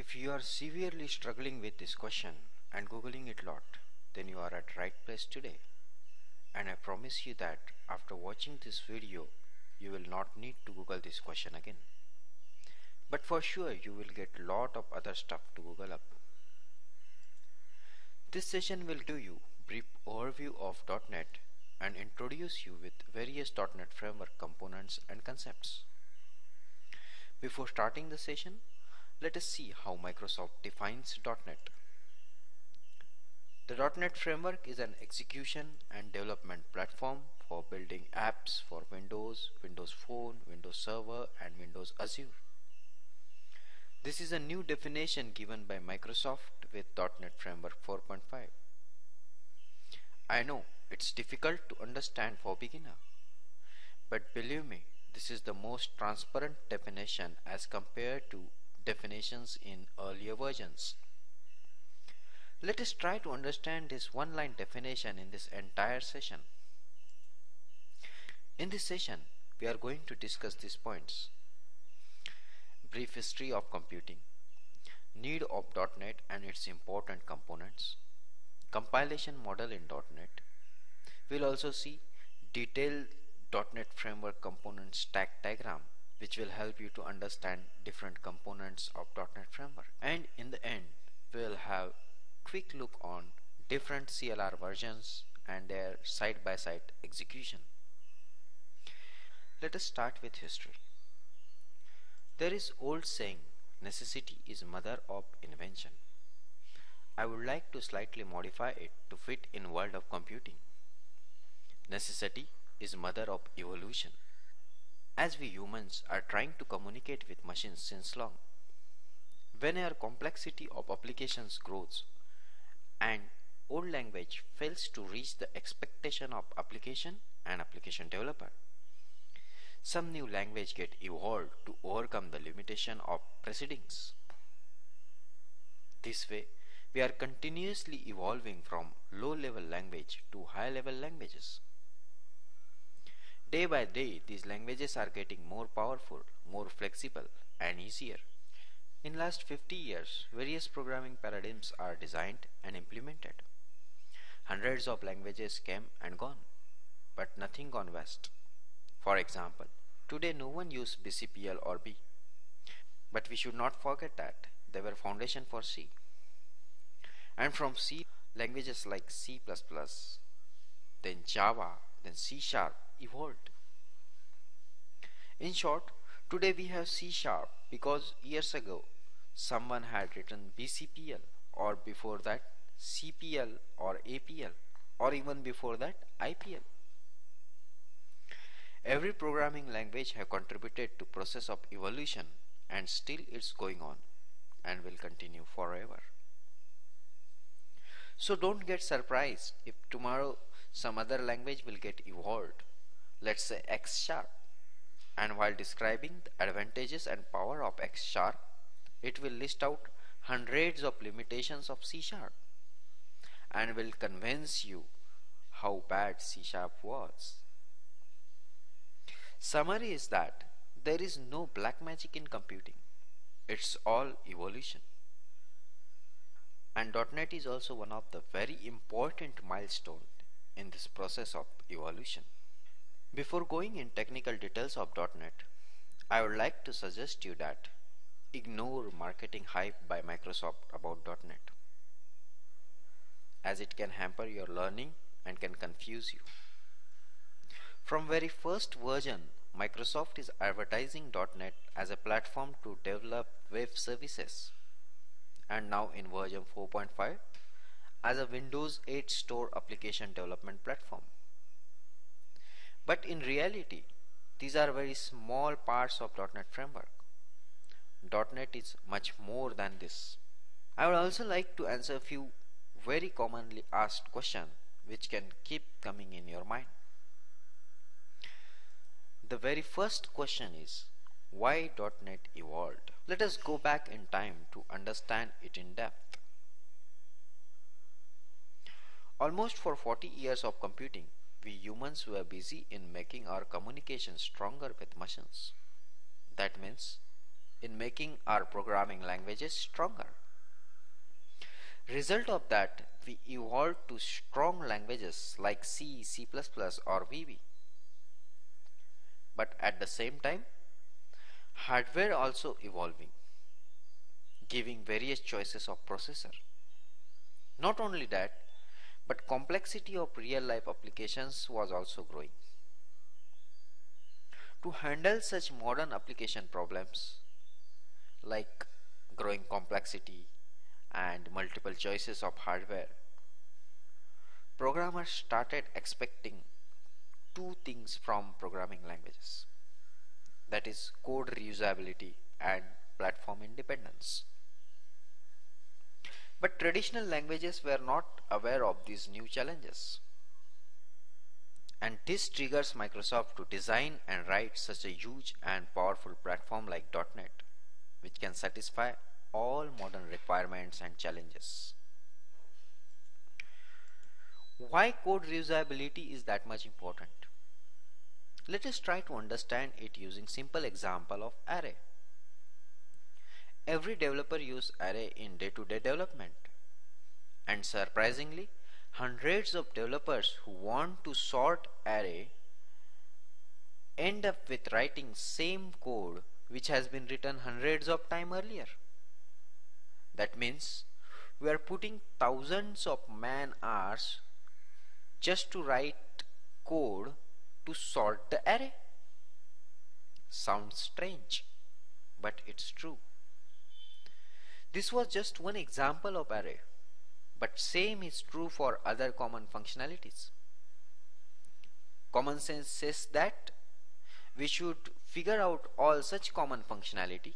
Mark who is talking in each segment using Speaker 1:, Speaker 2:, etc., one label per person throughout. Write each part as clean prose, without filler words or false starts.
Speaker 1: If you are severely struggling with this question and googling it a lot, then you are at right place today. And I promise you that after watching this video, you will not need to google this question again. But for sure you will get lot of other stuff to google up. This session will give you brief overview of .NET and introduce you with various .NET framework components and concepts. Before starting the session, let us see how Microsoft defines .NET. The .NET framework is an execution and development platform for building apps for Windows, Windows Phone, Windows Server and Windows Azure. This is a new definition given by Microsoft with .NET Framework 4.5. I know it's difficult to understand for beginner, but believe me, this is the most transparent definition as compared to definitions in earlier versions. Let us try to understand this one-line definition in this entire session. In this session, we are going to discuss these points: brief history of computing, need of .NET and its important components, compilation model in .NET. We'll also see detailed .NET Framework component stack diagram, which will help you to understand different components of .NET Framework. And in the end, we'll have quick look on different CLR versions and their side-by-side execution. Let us start with history. There is old saying, necessity is mother of invention. I would like to slightly modify it to fit in world of computing. Necessity is mother of evolution. As we humans are trying to communicate with machines since long, when our complexity of applications grows and old language fails to reach the expectation of application and application developer, some new language get evolved to overcome the limitation of precedings. This way, we are continuously evolving from low-level language to high-level languages. Day by day, these languages are getting more powerful, more flexible, and easier. In last 50 years, various programming paradigms are designed and implemented. Hundreds of languages came and gone, but nothing gone west. For example, today no one uses BCPL or B, but we should not forget that they were foundation for C. And from C, languages like C++, then Java, then C# evolved. In short, today we have C# because years ago someone had written BCPL, or before that CPL or APL, or even before that IPL. Every programming language have contributed to process of evolution, and still it's going on and will continue forever. So don't get surprised if tomorrow some other language will get evolved, let's say X#, and while describing the advantages and power of X#, it will list out hundreds of limitations of C# and will convince you how bad C# was. Summary is that there is no black magic in computing. It's all evolution. And .NET is also one of the very important milestones in this process of evolution. Before going in technical details of .NET, I would like to suggest you that ignore marketing hype by Microsoft about .NET, as it can hamper your learning and can confuse you. From very first version, Microsoft is advertising .NET as a platform to develop web services, and now in version 4.5 as a Windows 8 store application development platform. But in reality, these are very small parts of .NET framework. .NET is much more than this. I would also like to answer a few very commonly asked questions which can keep coming in your mind. The very first question is, why .NET evolved? Let us go back in time to understand it in depth. Almost for 40 years of computing, we humans were busy in making our communication stronger with machines. That means in making our programming languages stronger. Result of that, we evolved to strong languages like C, C++ or VB. But at the same time, hardware also evolving, giving various choices of processor. Not only that, but complexity of real-life applications was also growing. To handle such modern application problems like growing complexity and multiple choices of hardware, programmers started expecting two things from programming languages, that is code reusability and platform independence. But traditional languages were not aware of these new challenges. And this triggers Microsoft to design and write such a huge and powerful platform like .NET, which can satisfy all modern requirements and challenges. Why code reusability is that much important? Let us try to understand it using simple example of array. Every developer uses array in day-to-day development, and surprisingly, hundreds of developers who want to sort array end up with writing same code which has been written hundreds of times earlier. That means we are putting thousands of man hours just to write code to sort the array. Sounds strange, but it's true. This was just one example of array, but same is true for other common functionalities. Common sense says that we should figure out all such common functionality,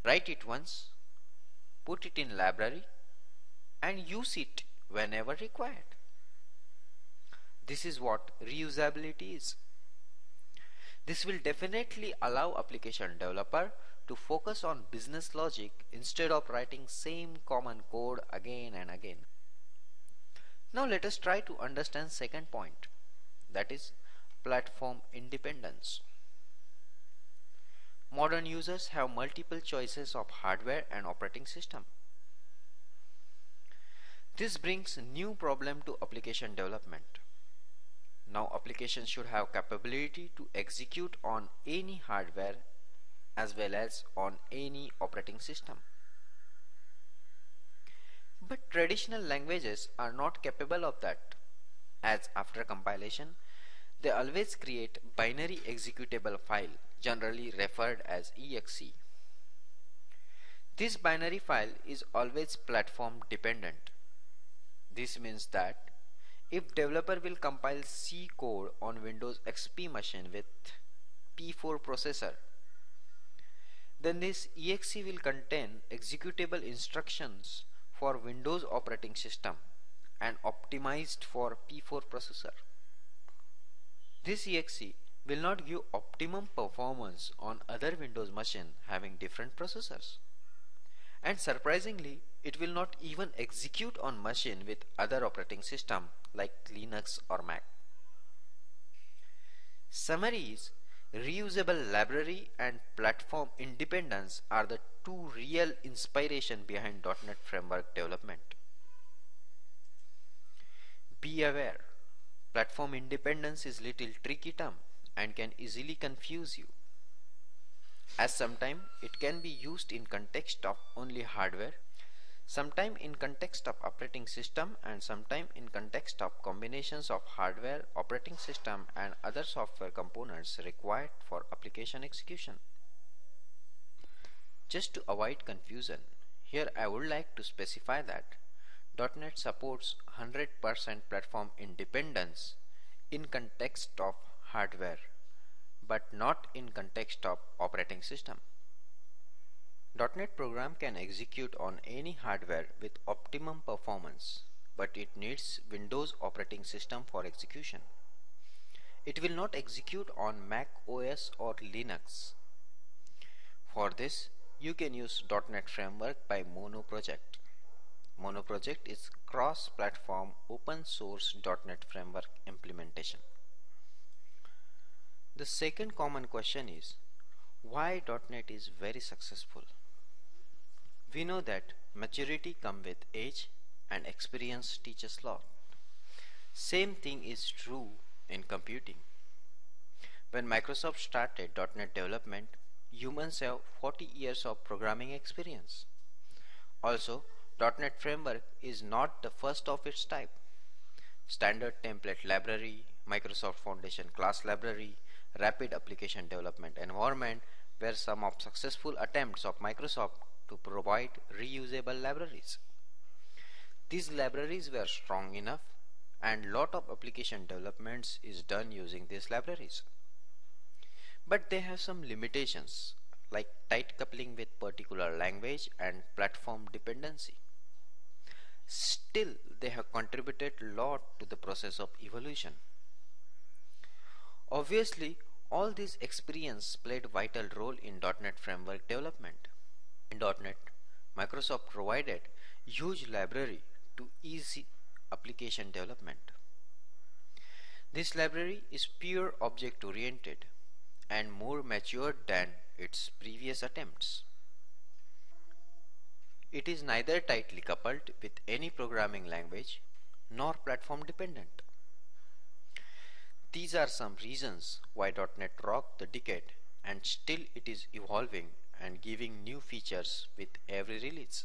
Speaker 1: write it once, put it in library, and use it whenever required. This is what reusability is. This will definitely allow application developer to focus on business logic instead of writing same common code again and again. Now let us try to understand second point, that is platform independence. Modern users have multiple choices of hardware and operating system. This brings new problem to application development. Now applications should have capability to execute on any hardware as well as on any operating system. But traditional languages are not capable of that, as after compilation they always create binary executable file, generally referred as exe. This binary file is always platform dependent. This means that if developer will compile C code on Windows XP machine with P4 processor, then this exe will contain executable instructions for Windows operating system and optimized for P4 processor. This exe will not give optimum performance on other Windows machine having different processors. And surprisingly, it will not even execute on machine with other operating system like Linux or Mac. Summary is, reusable library and platform independence are the two real inspiration behind .NET framework development. Be aware, platform independence is little tricky term and can easily confuse you, as sometimes it can be used in context of only hardware, sometime in context of operating system, and sometime in context of combinations of hardware, operating system and other software components required for application execution. Just to avoid confusion, here I would like to specify that .NET supports 100% platform independence in context of hardware, but not in context of operating system. .NET program can execute on any hardware with optimum performance, but it needs Windows operating system for execution. It will not execute on Mac OS or Linux. For this, you can use .NET Framework by Mono project. Mono project is cross-platform open source .NET Framework implementation. The second common question is, Why .NET is very successful? We know that maturity comes with age and experience teaches lot. Same thing is true in computing. When Microsoft started .NET development, humans have 40 years of programming experience. Also, .NET Framework is not the first of its type. Standard Template Library, Microsoft Foundation Class Library, Rapid Application Development Environment were some of successful attempts of Microsoft to provide reusable libraries. These libraries were strong enough and lot of application developments is done using these libraries. But they have some limitations like tight coupling with particular language and platform dependency. Still, they have contributed a lot to the process of evolution. Obviously, all this experience played a vital role in .NET framework development. In .NET, Microsoft provided huge library to easy application development. This library is pure object oriented and more matured than its previous attempts. It is neither tightly coupled with any programming language nor platform dependent. These are some reasons why .NET rocked the decade and still it is evolving and giving new features with every release.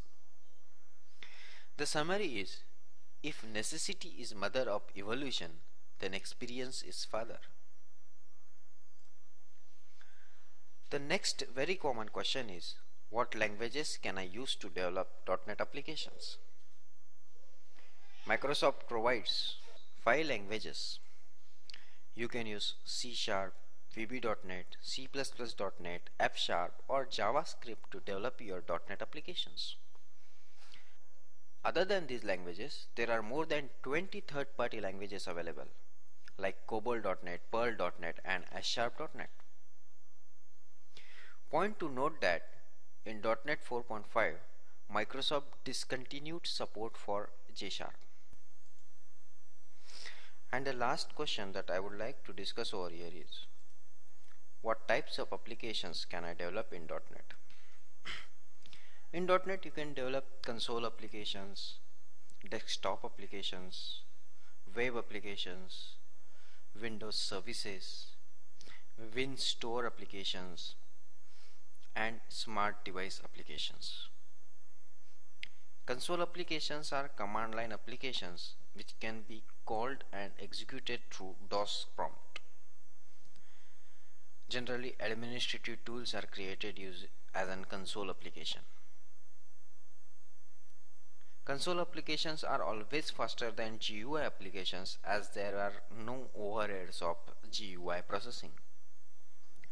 Speaker 1: The summary is, if necessity is mother of evolution, then experience is father. The next very common question is, what languages can I use to develop .NET applications? Microsoft provides 5 languages. You can use C#, VB.NET, C++.NET, F# or JavaScript to develop your .NET applications. Other than these languages, there are more than 20 third-party languages available, like COBOL.NET, Perl.NET and C#.NET. Point to note that in .NET 4.5, Microsoft discontinued support for J#. And the last question that I would like to discuss over here is, what types of applications can I develop in .NET? In .NET you can develop console applications, desktop applications, web applications, Windows services, WinStore applications, and smart device applications. Console applications are command line applications which can be called and executed through DOS prompt. Generally, administrative tools are created as a console application. Console applications are always faster than GUI applications as there are no overheads of GUI processing.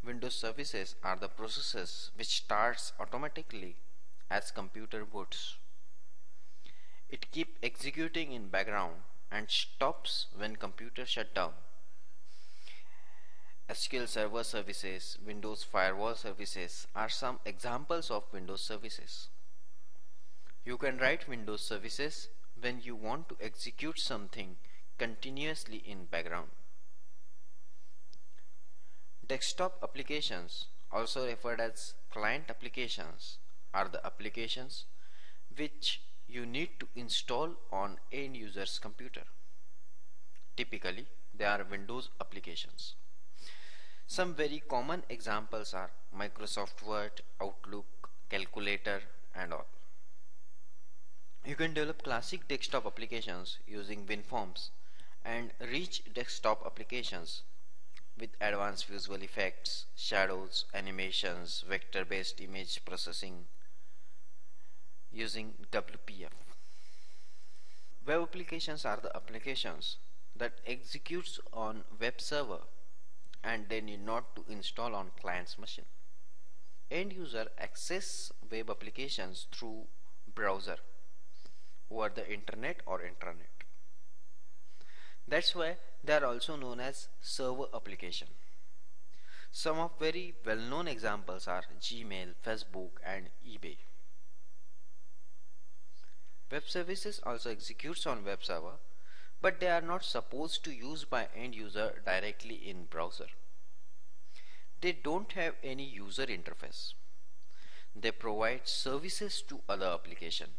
Speaker 1: Windows services are the processes which starts automatically as computer boots. It keeps executing in background and stops when computer shut down. SQL Server services, Windows Firewall services are some examples of Windows services. You can write Windows services when you want to execute something continuously in background. Desktop applications, also referred as client applications, are the applications which you need to install on end user's computer. Typically, they are Windows applications. Some very common examples are Microsoft Word, Outlook, Calculator, and all. You can develop classic desktop applications using WinForms and rich desktop applications with advanced visual effects, shadows, animations, vector-based image processing using WPF. Web applications are the applications that executes on web server and they need not to install on client's machine. End user access web applications through browser over the internet or intranet. That's why they are also known as server application. Some of very well-known examples are Gmail, Facebook and eBay. Web services also executes on web server, but they are not supposed to use by end user directly in browser. They don't have any user interface. They provide services to other applications.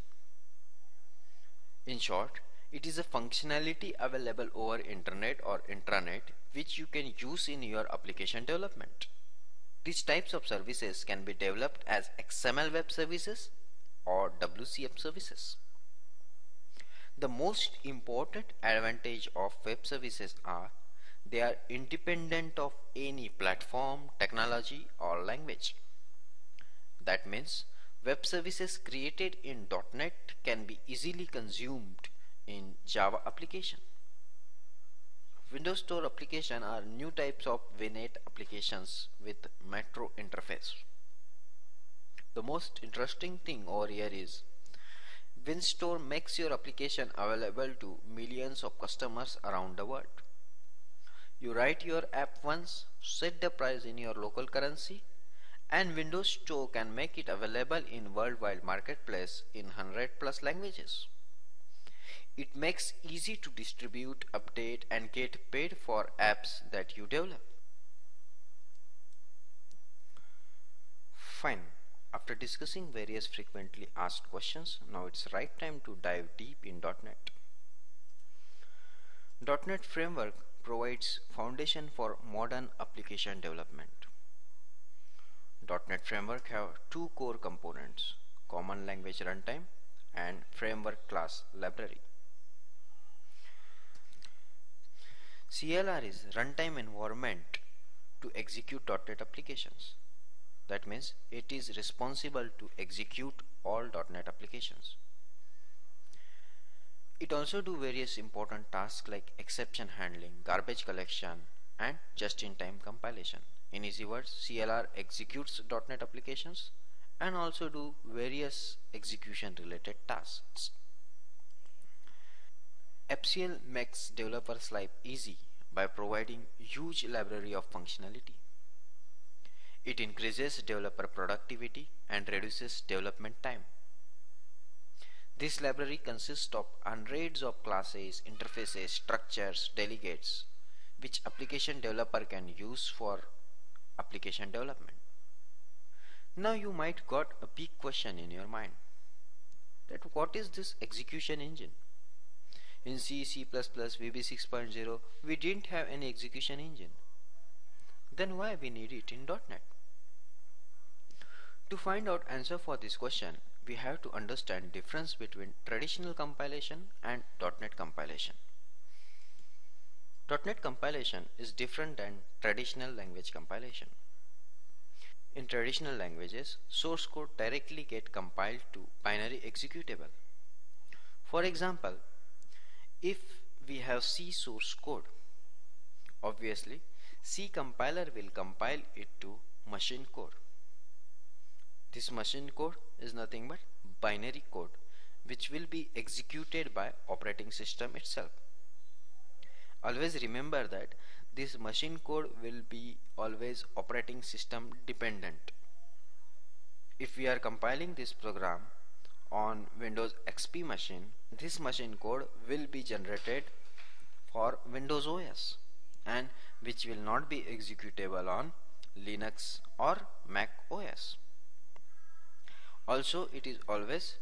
Speaker 1: In short, it is a functionality available over internet or intranet which you can use in your application development. These types of services can be developed as XML web services or WCF services. The most important advantage of web services are they are independent of any platform, technology or language. That means web services created in .NET can be easily consumed in Java application. Windows Store application are new types of WinNet applications with Metro interface. The most interesting thing over here is WinStore makes your application available to millions of customers around the world. You write your app once, set the price in your local currency, and Windows Store can make it available in worldwide marketplace in 100 plus languages. It makes easy to distribute, update and get paid for apps that you develop. Fine. After discussing various frequently asked questions, now it's right time to dive deep in .NET. .NET Framework provides foundation for modern application development. .NET Framework have two core components, Common Language Runtime and Framework Class Library. CLR is runtime environment to execute .NET applications. That means it is responsible to execute all .NET applications. It also do various important tasks like exception handling, garbage collection and just-in-time compilation. In easy words, CLR executes .NET applications and also do various execution related tasks. FCL makes developers' life easy by providing huge library of functionality. It increases developer productivity and reduces development time. This library consists of hundreds of classes, interfaces, structures, delegates, which application developer can use for application development. Now you might got a big question in your mind that what is this execution engine? In C, C++, VB 6.0 we didn't have any execution engine. Then why we need it in .NET? To find out answer for this question, we have to understand difference between traditional compilation and .NET compilation. .NET compilation is different than traditional language compilation. In traditional languages, source code directly get compiled to binary executable. For example, if we have C source code, obviously C compiler will compile it to machine code. This machine code is nothing but binary code which will be executed by operating system itself. Always remember that this machine code will be always operating system dependent. If we are compiling this program on Windows XP machine, this machine code will be generated for Windows OS and which will not be executable on Linux or Mac OS. Also, it is always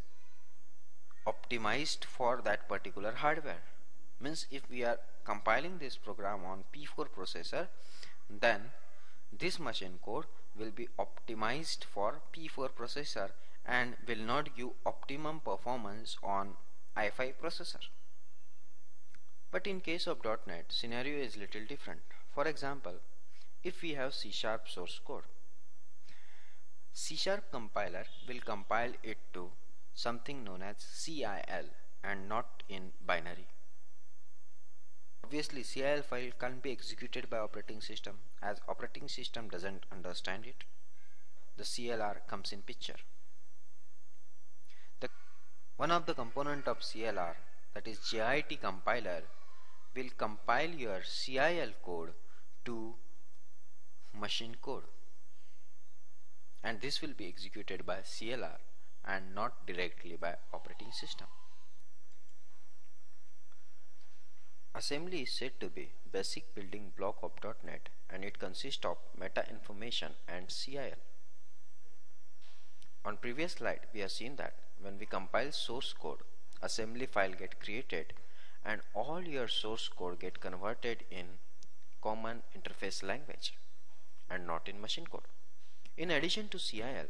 Speaker 1: optimized for that particular hardware. Means if we are compiling this program on P4 processor, then this machine code will be optimized for P4 processor and will not give optimum performance on i5 processor. But in case of .NET, scenario is little different. For example, if we have C# source code, C# compiler will compile it to something known as CIL and not in binary. Obviously, CIL file can't be executed by operating system as operating system doesn't understand it. The CLR comes in picture. One of the component of CLR, that is JIT compiler, will compile your CIL code to machine code, and this will be executed by CLR and not directly by operating system. Assembly is said to be basic building block of .NET and it consists of meta information and CIL. On previous slide we have seen that when we compile source code, assembly file get created and all your source code get converted in common interface language and not in machine code. In addition to CIL,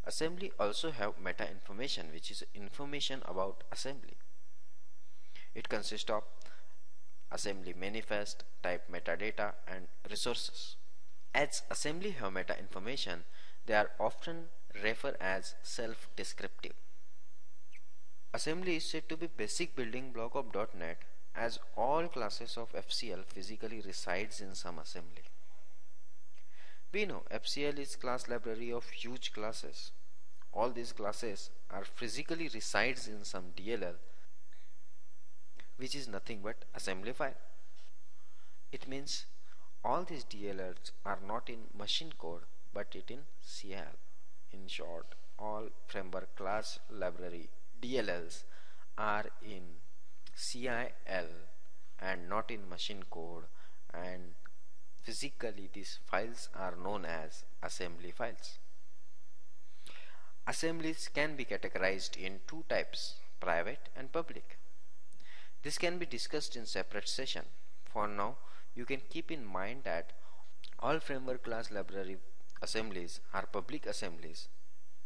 Speaker 1: assembly also have meta information which is information about assembly. It consists of assembly manifest, type metadata and resources. As assembly have meta information, they are often referred as self-descriptive. Assembly is said to be basic building block of .NET as all classes of FCL physically resides in some assembly. We know FCL is class library of huge classes. All these classes are physically resides in some DLL which is nothing but assembly file. It means all these DLLs are not in machine code but it in CIL. In short, all framework class library DLLs are in CIL and not in machine code, and physically these files are known as assembly files. Assemblies can be categorized in two types, private and public. This can be discussed in separate session. For now, you can keep in mind that all framework class library assemblies are public assemblies,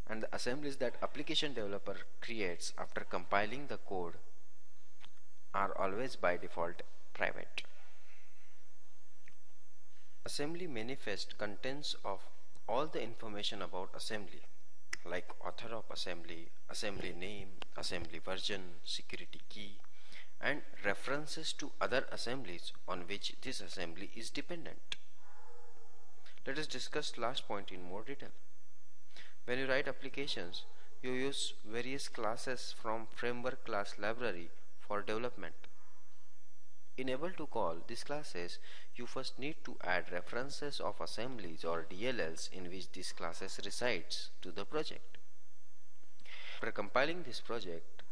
Speaker 1: and the assemblies that application developer creates after compiling the code are always by default private. Assembly manifest contains of all the information about assembly like author of assembly, assembly name, assembly version, security key, and references to other assemblies on which this assembly is dependent. Let us discuss last point in more detail. When you write applications, you use various classes from framework class library for development. In able to call these classes, you first need to add references of assemblies or DLLs in which these classes resides to the project. After compiling this project,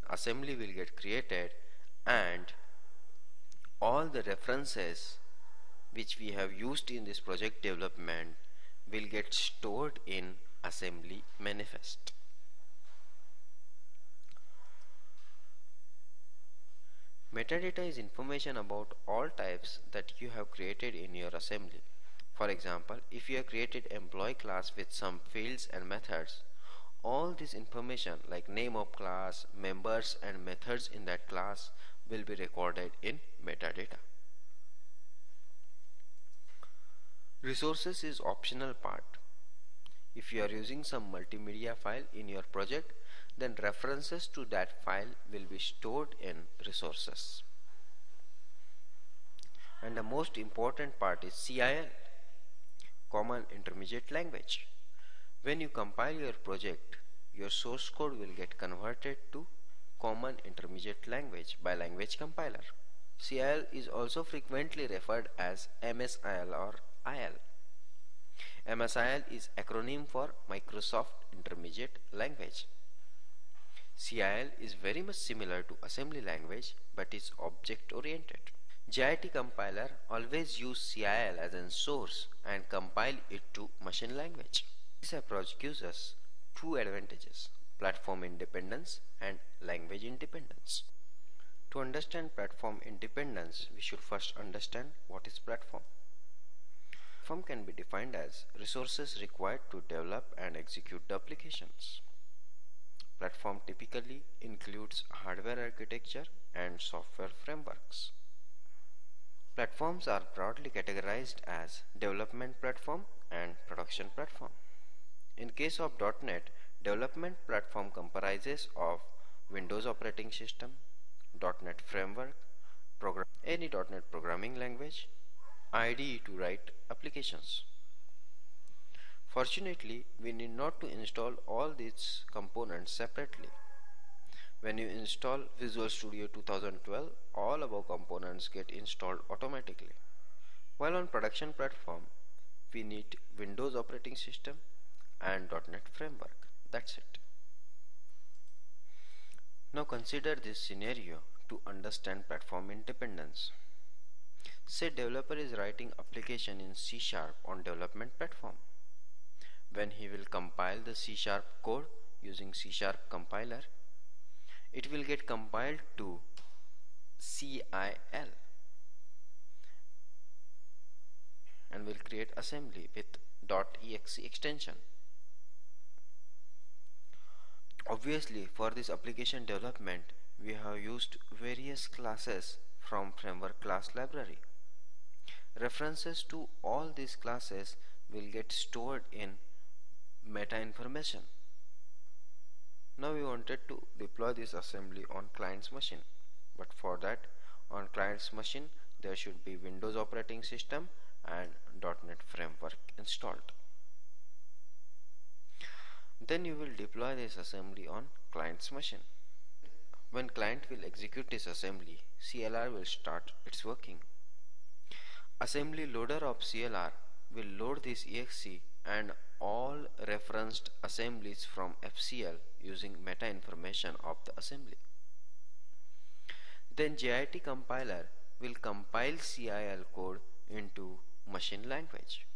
Speaker 1: assembly will get created and all the references which we have used in this project development will get stored in assembly manifest. Metadata is information about all types that you have created in your assembly. For example, if you have created employee class with some fields and methods, all this information like name of class, members and methods in that class will be recorded in metadata. Resources is optional part. If you are using some multimedia file in your project, then references to that file will be stored in resources. And the most important part is CIL, Common Intermediate Language. When you compile your project, your source code will get converted to Common Intermediate Language by language compiler. CIL is also frequently referred as MSIL or IL. MSIL is acronym for Microsoft Intermediate Language. CIL is very much similar to assembly language but is object oriented. JIT compiler always use CIL as a source and compile it to machine language. This approach gives us two advantages: platform independence and language independence. To understand platform independence, we should first understand what is platform. Platform can be defined as resources required to develop and execute the applications. Platform typically includes hardware architecture and software frameworks. Platforms are broadly categorized as development platform and production platform. In case of .NET, development platform comprises of Windows operating system, .NET framework, any .NET programming language, IDE to write applications. Fortunately, we need not to install all these components separately. When you install Visual Studio 2012, all above components get installed automatically. While on production platform, we need Windows operating system and .NET framework. That's it. Now consider this scenario. to understand platform independence. Say developer is writing application in C# on development platform. When he will compile the C# code using C# compiler, it will get compiled to CIL and will create assembly with .exe extension. Obviously, for this application development, we have used various classes from framework class library. References to all these classes will get stored in meta information. Now we wanted to deploy this assembly on client's machine, but for that, on client's machine there should be Windows operating system and .NET framework installed. Then you will deploy this assembly on client's machine. When client will execute this assembly, CLR will start its working. Assembly loader of CLR will load this exe and all referenced assemblies from FCL using meta information of the assembly. Then JIT compiler will compile CIL code into machine language,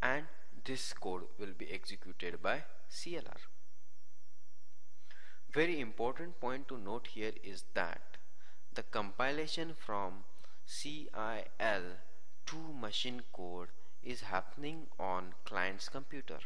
Speaker 1: and this code will be executed by CLR. Very important point to note here is that the compilation from CIL to machine code is happening on client's computer.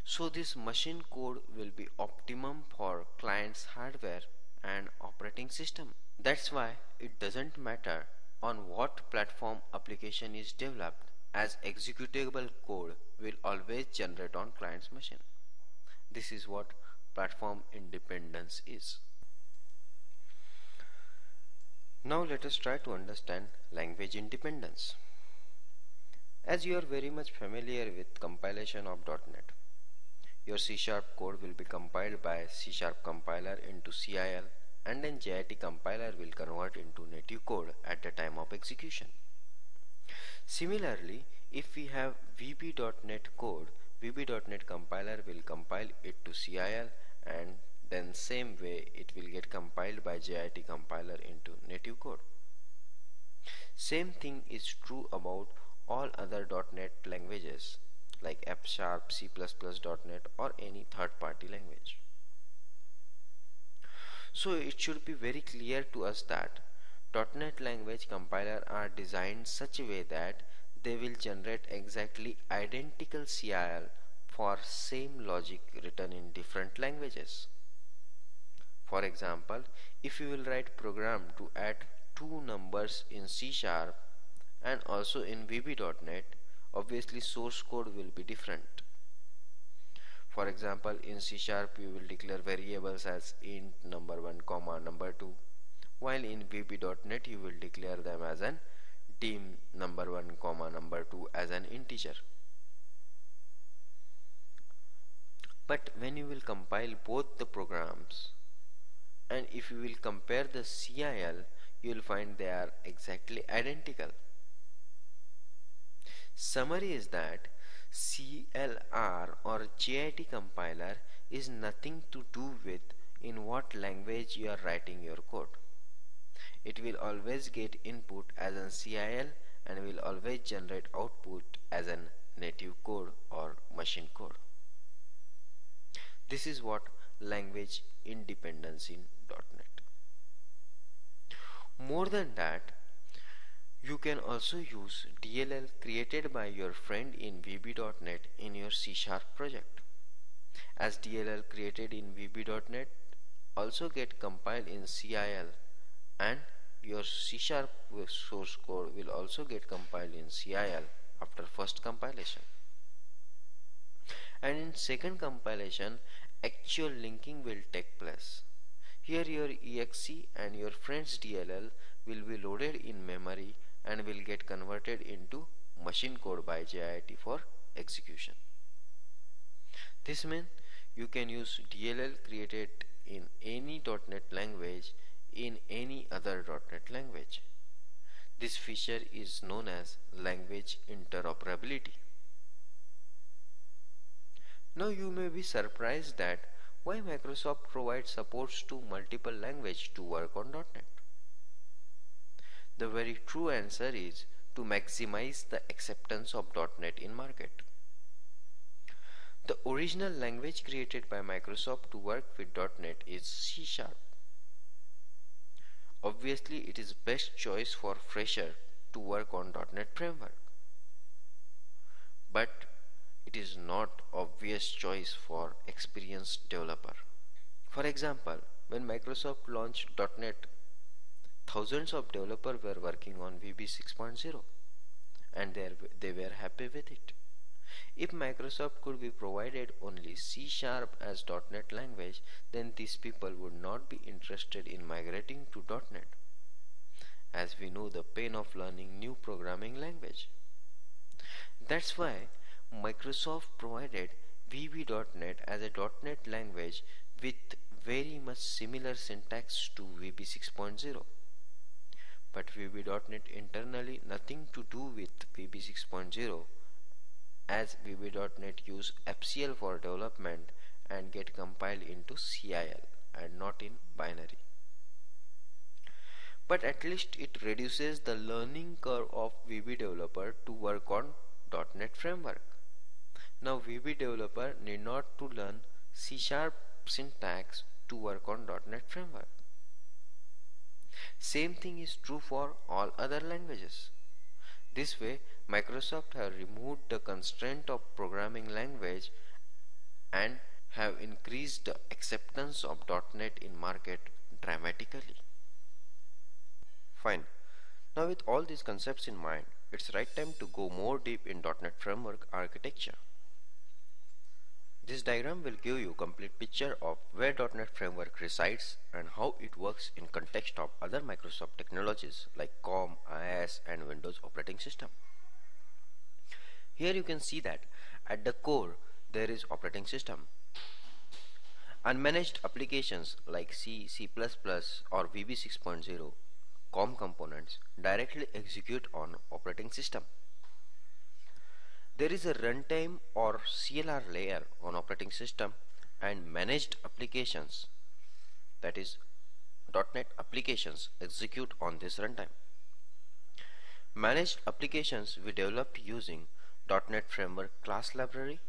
Speaker 1: So this machine code will be optimum for client's hardware and operating system. That's why it doesn't matter on what platform application is developed, as executable code will always generate on client's machine. This is what platform independence is. Now let us try to understand language independence. As you are very much familiar with compilation of .NET, your C# code will be compiled by C# compiler into CIL, and then JIT compiler will convert into native code at the time of execution. Similarly, if we have VB.NET code, VB.NET compiler will compile it to CIL, and then same way it will get compiled by JIT compiler into native code. Same thing is true about all other .NET languages like F#, C++, .NET or any third-party language. So it should be very clear to us that .NET language compiler are designed such a way that they will generate exactly identical CIL for same logic written in different languages. For example, if you will write program to add two numbers in C# and also in VB.NET, obviously source code will be different. For example, in C# you will declare variables as int number1 comma number2, while in VB.NET you will declare them as an dim number1 comma number2 as an integer. But when you will compile both the programs, and if you will compare the CIL, you will find they are exactly identical. Summary is that CLR or JIT compiler is nothing to do with in what language you are writing your code. It will always get input as an CIL and will always generate output as an native code or machine code. This is what language independence in .NET. More than that, you can also use DLL created by your friend in VB.NET in your C# project, as DLL created in VB.NET also get compiled in CIL, and your C# source code will also get compiled in CIL after first compilation. And in second compilation, actual linking will take place. Here your exe and your friend's DLL will be loaded in memory and will get converted into machine code by JIT for execution. This means you can use DLL created in any .NET language in any other .NET language. This feature is known as language interoperability. Now you may be surprised that Why Microsoft provides supports to multiple languages to work on .NET? The very true answer is to maximize the acceptance of .NET in market. The original language created by Microsoft to work with .NET is C#. Obviously, it is best choice for fresher to work on .NET framework. But it is not obvious choice for experienced developer. For example, when Microsoft launched .NET, thousands of developers were working on VB 6.0 and they were happy with it. If Microsoft could be provided only C# as .NET language, then these people would not be interested in migrating to .NET, as we know the pain of learning new programming language. That's why Microsoft provided VB.NET as a .NET language with very much similar syntax to VB 6.0. But VB.NET internally nothing to do with VB 6.0, as VB.NET use FCL for development and get compiled into CIL and not in binary. But at least it reduces the learning curve of VB developer to work on .NET framework. Now VB developer need not to learn C# syntax to work on .NET framework. Same thing is true for all other languages. This way, Microsoft have removed the constraint of programming language and have increased the acceptance of .NET in market dramatically. Fine. Now with all these concepts in mind, it's right time to go more deep in .NET framework architecture. This diagram will give you a complete picture of where .NET framework resides and how it works in context of other Microsoft technologies like COM, IIS and Windows operating system. Here you can see that at the core there is operating system. Unmanaged applications like C, C++ or VB 6.0 COM components directly execute on operating system. There is a runtime or CLR layer on operating system and managed applications, that is .NET applications, execute on this runtime. Managed applications we developed using .NET Framework class library,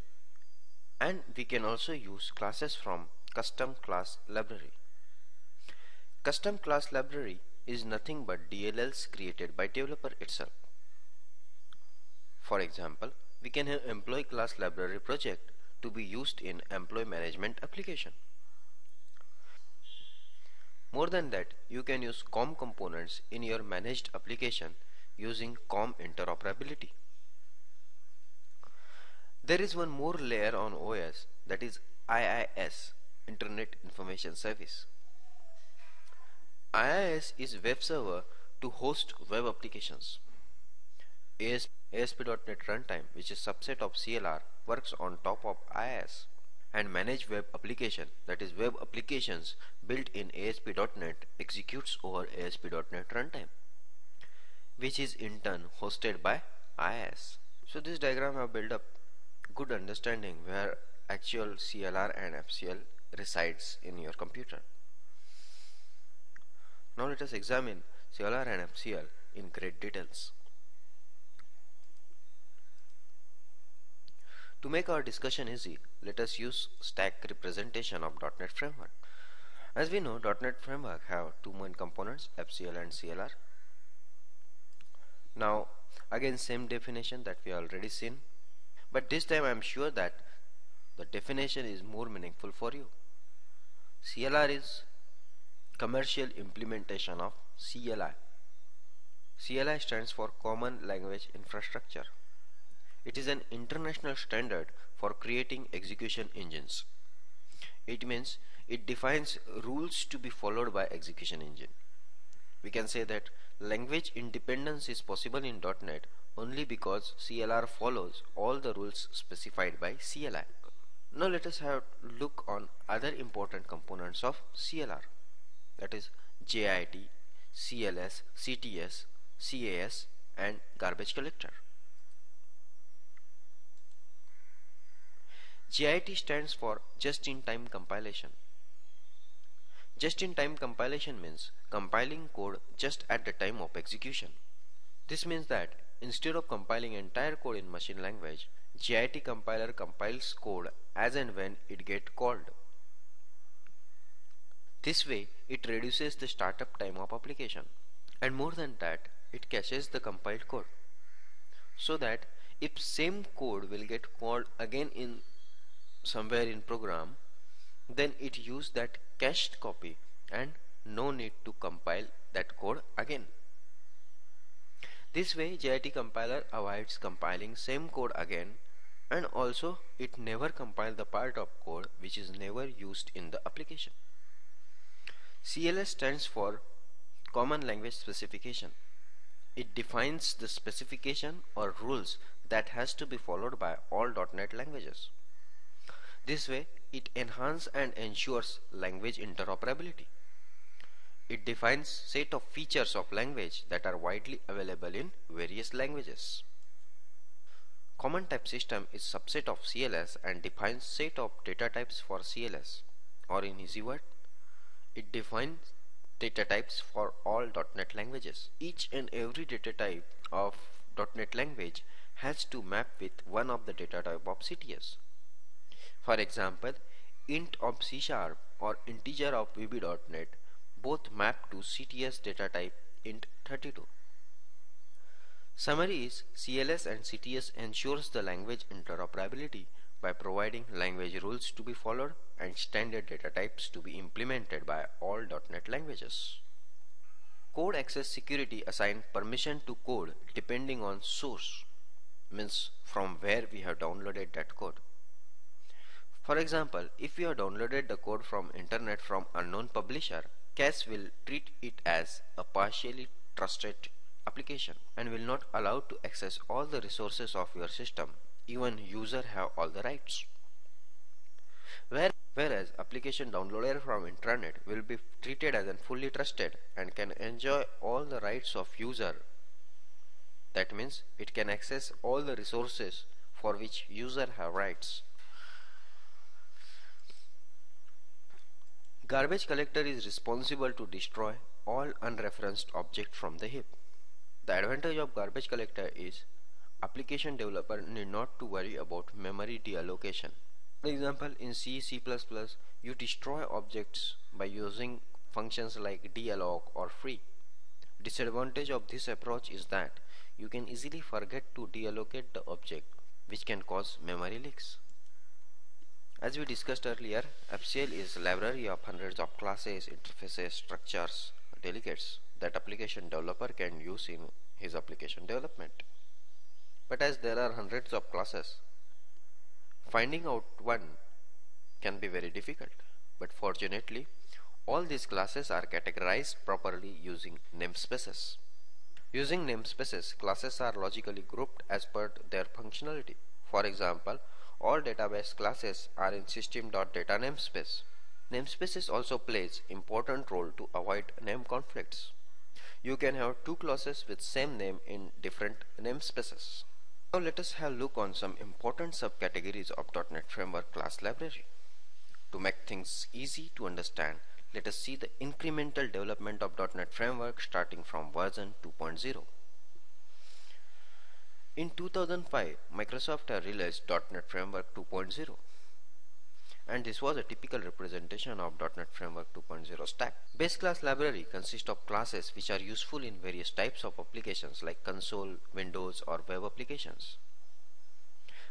Speaker 1: and we can also use classes from custom class library. Custom class library is nothing but DLLs created by developer itself. For example, we can have employee class library project to be used in employee management application. More than that, you can use COM components in your managed application using COM interoperability. There is one more layer on OS, that is IIS, Internet Information Service. IIS is web server to host web applications. ASP.NET Runtime, which is subset of CLR, works on top of IIS. And managed web application, that is web applications built in ASP.NET, executes over ASP.NET Runtime, which is in turn hosted by IIS. So this diagram have built up good understanding where actual CLR and FCL resides in your computer. Now let us examine CLR and FCL in great details. To make our discussion easy, let us use stack representation of .NET Framework. As we know, .NET Framework have two main components, FCL and CLR. Now, again same definition that we already seen, but this time I am sure that the definition is more meaningful for you. CLR is commercial implementation of CLI. CLI stands for Common Language Infrastructure. It is an international standard for creating execution engines. It means it defines rules to be followed by execution engine. We can say that language independence is possible in .NET only because CLR follows all the rules specified by CLI. Now let us have a look on other important components of CLR, that is JIT, CLS, CTS, CAS and garbage collector. JIT stands for just-in-time compilation. Just-in-time compilation means compiling code just at the time of execution. This means that instead of compiling entire code in machine language, JIT compiler compiles code as and when it gets called. This way, it reduces the startup time of application. And more than that, it caches the compiled code. So that if same code will get called again in somewhere in program, then it use that cached copy and no need to compile that code again. This way JIT compiler avoids compiling same code again, and also it never compile the part of code which is never used in the application. CLS stands for Common Language Specification. It defines the specification or rules that has to be followed by all .NET languages. This way, it enhances and ensures language interoperability. It defines set of features of language that are widely available in various languages. Common type system is subset of CLS and defines set of data types for CLS, or in easy word, it defines data types for all .NET languages. Each and every data type of .NET language has to map with one of the data type of CTS. For example, int of C# or integer of VB.NET both map to CTS data type int32. Summary is CLS and CTS ensures the language interoperability by providing language rules to be followed and standard data types to be implemented by all .NET languages. Code access security assigns permission to code depending on source, means from where we have downloaded that code. For example, if you have downloaded the code from internet from unknown publisher, cache will treat it as a partially trusted application and will not allow to access all the resources of your system. Even user have all the rights. Whereas application downloaded from intranet will be treated as fully trusted and can enjoy all the rights of user. That means it can access all the resources for which user have rights. Garbage collector is responsible to destroy all unreferenced objects from the heap. The advantage of garbage collector is application developer need not to worry about memory deallocation. For example, in C, C++, you destroy objects by using functions like dealloc or free. Disadvantage of this approach is that you can easily forget to deallocate the object, which can cause memory leaks. As we discussed earlier, FCL is a library of hundreds of classes, interfaces, structures, delegates that application developer can use in his application development. But as there are hundreds of classes, finding out one can be very difficult. But fortunately, all these classes are categorized properly using namespaces. Using namespaces, classes are logically grouped as per their functionality. For example, all database classes are in system.data namespace. Namespaces also plays important role to avoid name conflicts. You can have two classes with same name in different namespaces. Now let us have a look on some important subcategories of .NET Framework class library. To make things easy to understand, let us see the incremental development of .NET Framework starting from version 2.0. In 2005, Microsoft released .NET Framework 2.0, and this was a typical representation of .NET Framework 2.0 stack. Base class library consists of classes which are useful in various types of applications like console, Windows or web applications.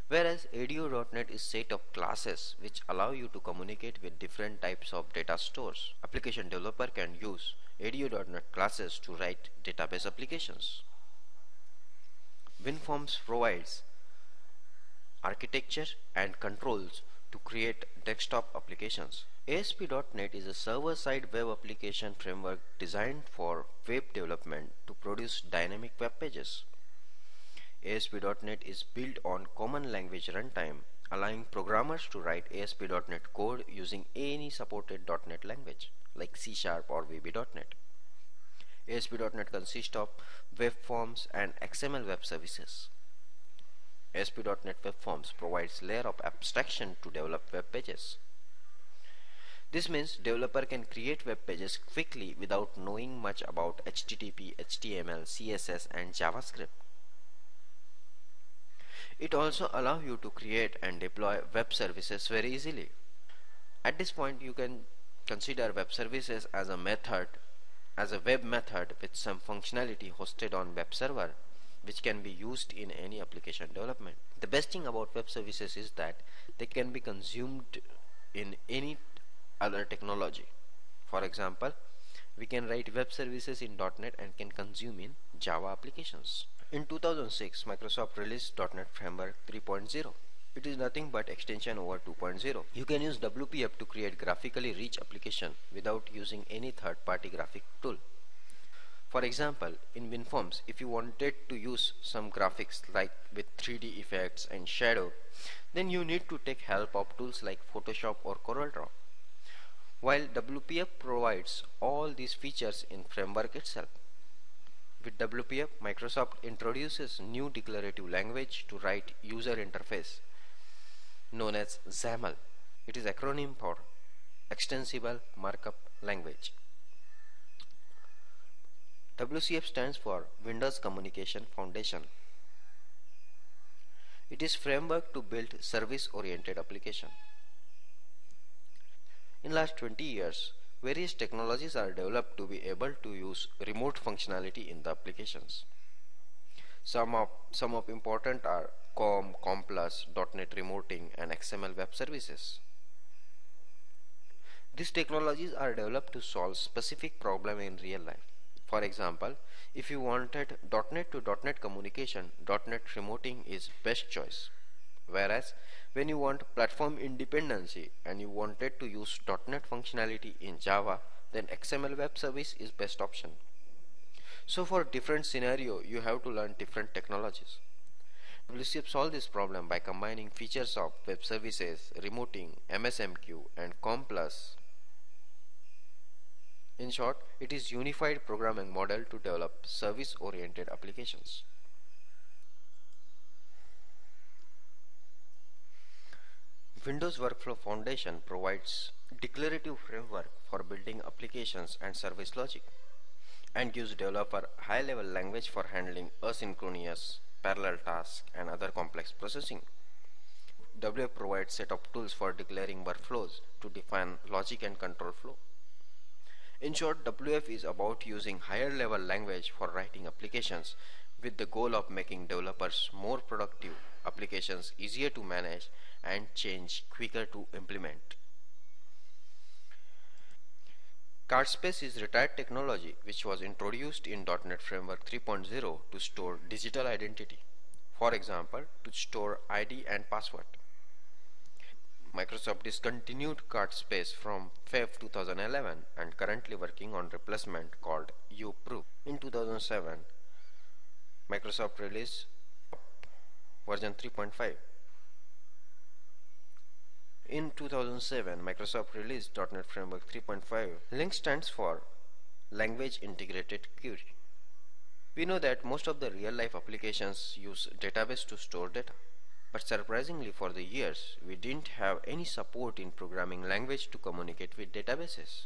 Speaker 1: Whereas ADO.NET is set of classes which allow you to communicate with different types of data stores. Application developer can use ADO.NET classes to write database applications. WinForms provides architecture and controls to create desktop applications. ASP.NET is a server-side web application framework designed for web development to produce dynamic web pages. ASP.NET is built on common language runtime, allowing programmers to write ASP.NET code using any supported .NET language like C# or VB.NET. ASP.NET consists of web forms and XML web services. ASP.NET Web Forms provides layer of abstraction to develop web pages. This means developer can create web pages quickly without knowing much about HTTP, HTML, CSS and JavaScript. It also allows you to create and deploy web services very easily. At this point, you can consider web services as a web method with some functionality hosted on web server, which can be used in any application development. The best thing about web services is that they can be consumed in any other technology. For example, we can write web services in .NET and can consume in Java applications. In 2006, Microsoft released .NET Framework 3.0. It is nothing but extension over 2.0. You can use WPF to create graphically rich application without using any third-party graphic tool. For example, in WinForms, if you wanted to use some graphics like with 3D effects and shadow, then you need to take help of tools like Photoshop or CorelDRAW. While WPF provides all these features in framework itself. With WPF, Microsoft introduces new declarative language to write user interface known as XAML. It is acronym for Extensible Markup Language. WCF stands for Windows Communication Foundation. It is framework to build service-oriented application. In last 20 years, various technologies are developed to be able to use remote functionality in the applications. Some of important are COM, COM+, .NET Remoting and XML web services. These technologies are developed to solve specific problem in real life. For example, if you wanted .NET to .NET communication, .NET Remoting is best choice. Whereas when you want platform independency and you wanted to use .NET functionality in Java, then XML web service is best option. So for different scenario, you have to learn different technologies. WCF solved this problem by combining features of web services, remoting, MSMQ and COM+. In short, it is unified programming model to develop service-oriented applications. Windows Workflow Foundation provides declarative framework for building applications and service logic and gives developer high-level language for handling asynchronous, parallel tasks and other complex processing. WF provides set of tools for declaring workflows to define logic and control flow. In short, WF is about using higher level language for writing applications with the goal of making developers more productive, applications easier to manage and change quicker to implement. Card space is retired technology which was introduced in .NET Framework 3.0 to store digital identity. For example, to store ID and password. Microsoft discontinued card space from Feb 2011 and currently working on replacement called uProof. In 2007, Microsoft released version 3.5. In 2007, Microsoft released .NET Framework 3.5. LINQ stands for Language Integrated Query. We know that most of the real-life applications use database to store data. But surprisingly, for the years, we didn't have any support in programming language to communicate with databases.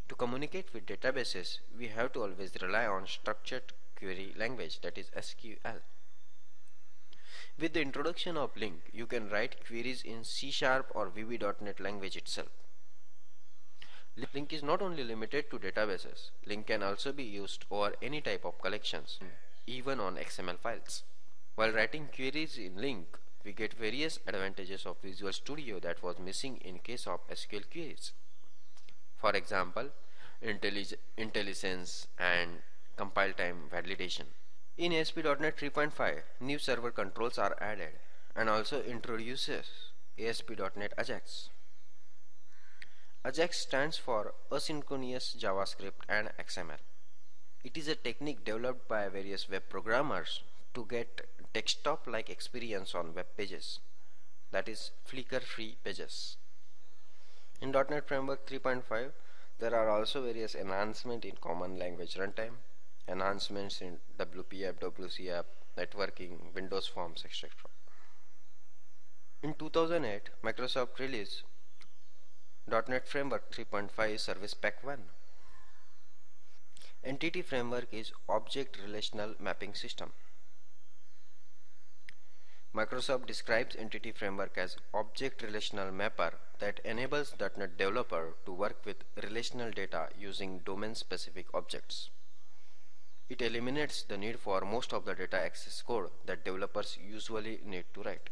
Speaker 1: To communicate with databases, we have to always rely on structured query language, that is SQL. With the introduction of LINQ, you can write queries in C# or VB.NET language itself. LINQ is not only limited to databases. LINQ can also be used over any type of collections, even on XML files. While writing queries in LINQ, we get various advantages of Visual Studio that was missing in case of SQL queries. For example, IntelliSense and compile time validation. In ASP.NET 3.5, new server controls are added and also introduces ASP.NET AJAX. AJAX stands for Asynchronous JavaScript and XML. It is a technique developed by various web programmers to get desktop-like experience on web pages, that is flicker-free pages. In .NET Framework 3.5, there are also various enhancements in common language runtime, enhancements in WPF, WCF,
Speaker 2: networking, Windows Forms, etc. In 2008, Microsoft released .NET Framework 3.5 Service Pack 1. Entity Framework is Object Relational Mapping System. Microsoft describes Entity Framework as object relational mapper that enables .NET developer to work with relational data using domain-specific objects. It eliminates the need for most of the data access code that developers usually need to write.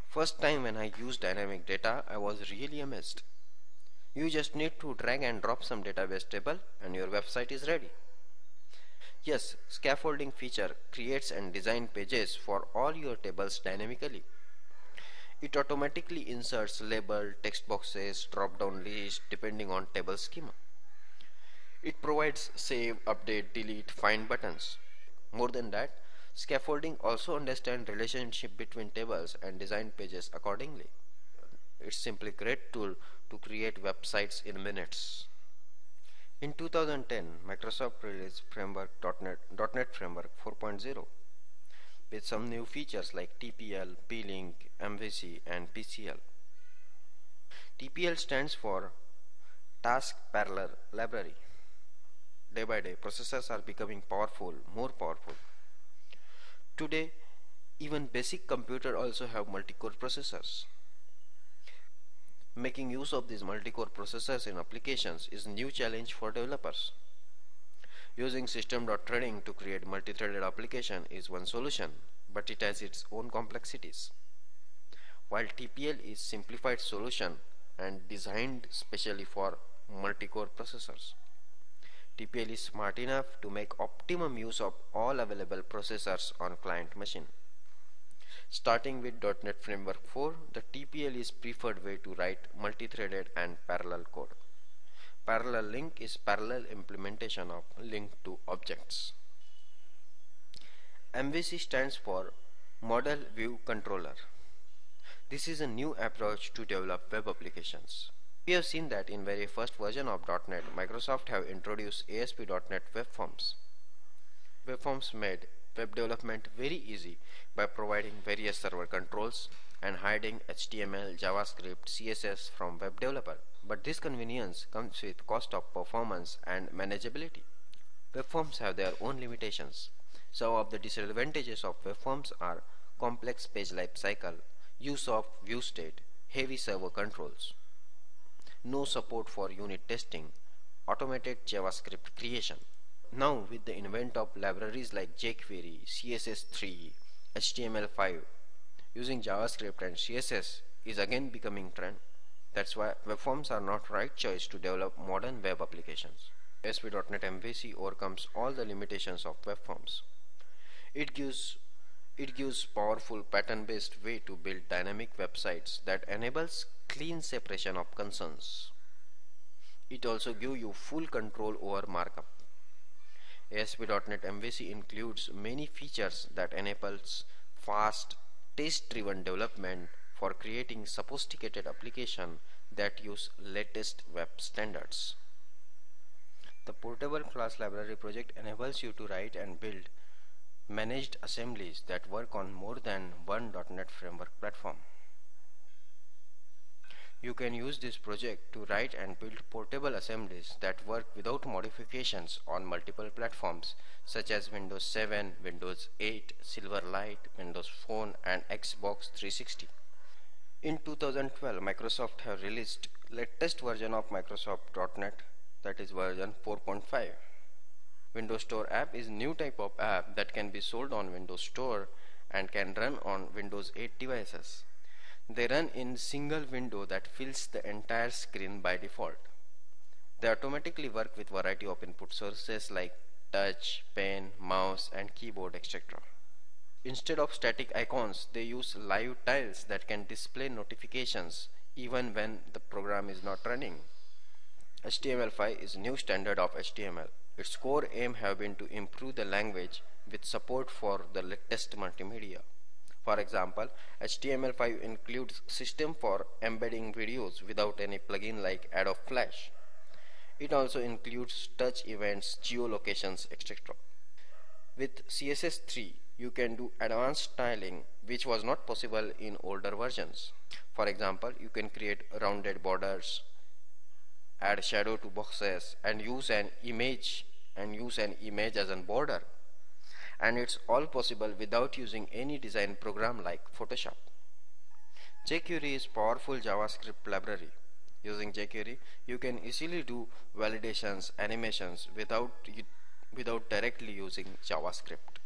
Speaker 2: First time when I used dynamic data, I was really amazed. You just need to drag and drop some database table and your website is ready. Yes, scaffolding feature creates and designs pages for all your tables dynamically. It automatically inserts label, text boxes, drop-down list depending on table schema. It provides save, update, delete, find buttons. More than that, scaffolding also understands relationship between tables and design pages accordingly. It's simply great tool to create websites in minutes. In 2010, Microsoft released .NET Framework 4.0 with some new features like TPL, P-Link, MVC, and PCL. TPL stands for Task Parallel Library. Day by day, processors are becoming more powerful. Today, even basic computers also have multi-core processors. Making use of these multi-core processors in applications is a new challenge for developers. Using system.threading to create multi-threaded application is one solution, but it has its own complexities. While TPL is a simplified solution and designed specially for multi-core processors, TPL is smart enough to make optimum use of all available processors on client machine. Starting with .NET Framework 4, the TPL is preferred way to write multi-threaded and parallel code. Parallel link is parallel implementation of link to objects. MVC stands for Model View Controller. This is a new approach to develop web applications. We have seen that in very first version of .NET, Microsoft have introduced ASP.NET Web Forms. Web Forms made web development very easy by providing various server controls and hiding HTML, JavaScript, CSS from web developer. But this convenience comes with cost of performance and manageability. Web forms have their own limitations. Some of the disadvantages of web forms are complex page life cycle, use of view state, heavy server controls, no support for unit testing, automated JavaScript creation. Now with the invent of libraries like jQuery, CSS3, HTML5, using JavaScript and CSS is again becoming trend. That's why web forms are not right choice to develop modern web applications. ASP.NET MVC overcomes all the limitations of web forms. It gives powerful pattern-based way to build dynamic websites that enables clean separation of concerns. It also gives you full control over markup. ASP.NET MVC includes many features that enables fast, test-driven development for creating sophisticated applications that use latest web standards. The Portable Class Library project enables you to write and build managed assemblies that work on more than one .NET Framework platform. You can use this project to write and build portable assemblies that work without modifications on multiple platforms such as Windows 7, Windows 8, Silverlight, Windows Phone, and Xbox 360. In 2012, Microsoft have released latest version of Microsoft.NET, that is version 4.5. Windows Store app is new type of app that can be sold on Windows Store and can run on Windows 8 devices. They run in single window that fills the entire screen by default. They automatically work with variety of input sources like touch, pen, mouse, and keyboard, etc. Instead of static icons, they use live tiles that can display notifications even when the program is not running. HTML5 is new standard of HTML. Its core aim have been to improve the language with support for the latest multimedia. For example, HTML5 includes system for embedding videos without any plugin like Adobe Flash. It also includes touch events, geolocations, etc. With CSS3, you can do advanced styling which was not possible in older versions. For example, you can create rounded borders, add shadow to boxes, and use an image as a border. And it's all possible without using any design program like Photoshop. jQuery is powerful JavaScript library. Using jQuery, you can easily do validations, animations without directly using JavaScript.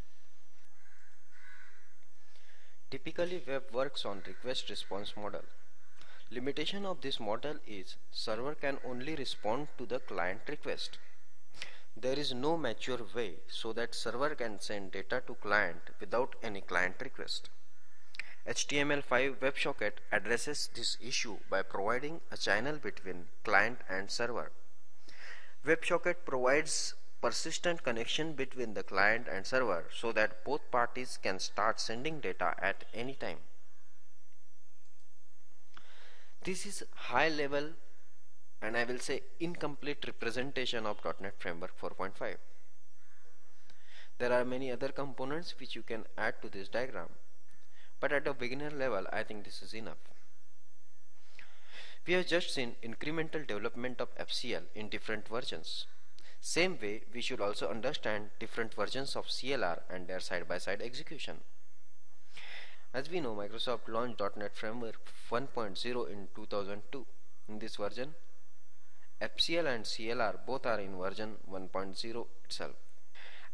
Speaker 2: Typically, web works on request response model. Limitation of this model is server can only respond to the client request. There is no mature way so that server can send data to client without any client request. HTML5 WebSocket addresses this issue by providing a channel between client and server. WebSocket provides persistent connection between the client and server so that both parties can start sending data at any time. This is high level and I will say incomplete representation of .NET Framework 4.5. There are many other components which you can add to this diagram, but at a beginner level I think this is enough. We have just seen incremental development of FCL in different versions. Same way, we should also understand different versions of CLR and their side-by-side execution. As we know, Microsoft launched .NET Framework 1.0 in 2002. In this version, FCL and CLR both are in version 1.0 itself.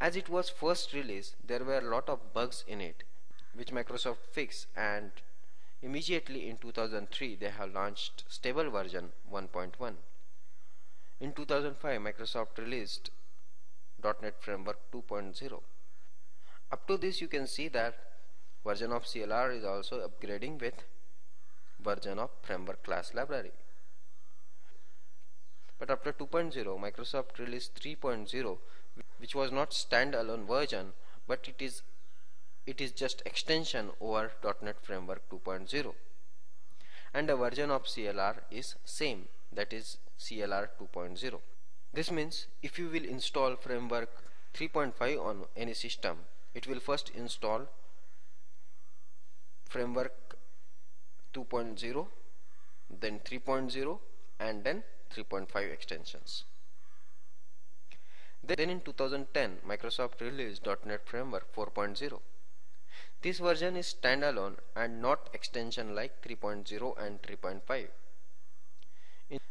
Speaker 2: As it was first released, there were a lot of bugs in it, which Microsoft fixed, and immediately in 2003 they have launched stable version 1.1. In 2005, Microsoft released .NET Framework 2.0. Up to this, you can see that version of CLR is also upgrading with version of Framework class library. But after 2.0, Microsoft released 3.0, which was not standalone version, but it is just extension over .NET Framework 2.0. And the version of CLR is same, that is CLR 2.0. This means if you will install Framework 3.5 on any system, it will first install Framework 2.0, then 3.0, and then 3.5 extensions. Then in 2010, Microsoft released .NET Framework 4.0. This version is standalone and not extension like 3.0 and 3.5.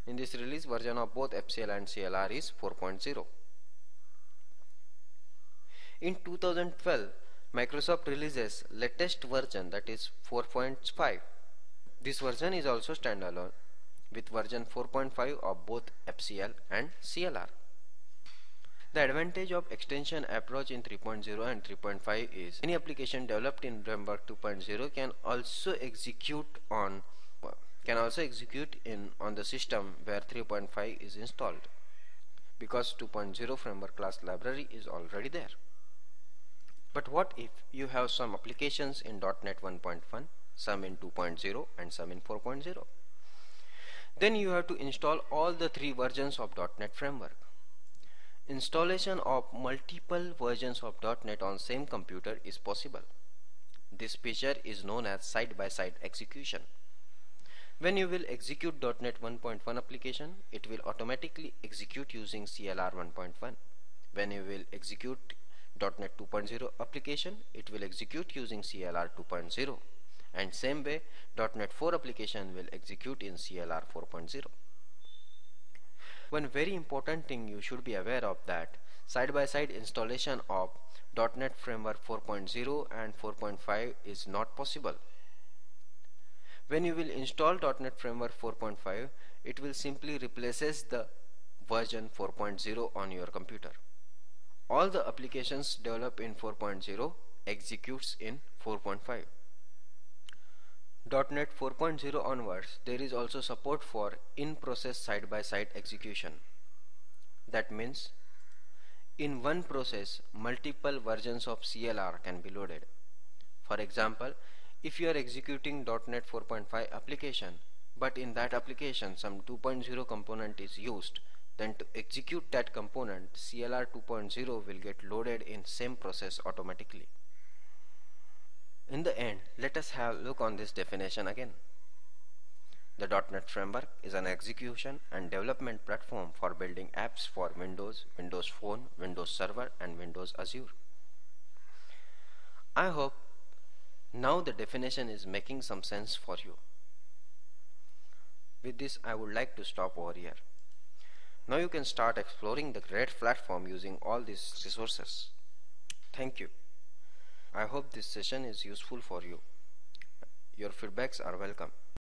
Speaker 2: In this release, version of both FCL and CLR is 4.0. In 2012, Microsoft releases latest version, that is 4.5. This version is also standalone with version 4.5 of both FCL and CLR. The advantage of extension approach in 3.0 and 3.5 is any application developed in Framework 2.0 can also execute on the system where 3.5 is installed, because 2.0 Framework class library is already there. But what if you have some applications in .NET 1.1, some in 2.0 and some in 4.0? Then you have to install all the three versions of .NET Framework. Installation of multiple versions of .NET on same computer is possible. This feature is known as side-by-side execution. When you will execute .NET 1.1 application, it will automatically execute using CLR 1.1. When you will execute .NET 2.0 application, it will execute using CLR 2.0. And same way, .NET 4 application will execute in CLR 4.0. One very important thing you should be aware of that side-by-side installation of .NET Framework 4.0 and 4.5 is not possible. When you will install .NET Framework 4.5, it will simply replaces the version 4.0 on your computer. All the applications developed in 4.0 executes in 4.5. .NET 4.0 onwards, there is also support for in-process side-by-side execution. That means in one process, multiple versions of CLR can be loaded. For example, if you are executing .NET 4.5 application, but in that application some 2.0 component is used, Then to execute that component, CLR 2.0 will get loaded in same process automatically. In the end, let us have a look on this definition again. The .NET Framework is an execution and development platform for building apps for Windows, Windows Phone, Windows Server and Windows Azure. I hope now the definition is making some sense for you. With this, I would like to stop over here. Now you can start exploring the great platform using all these resources. Thank you. I hope this session is useful for you. Your feedbacks are welcome.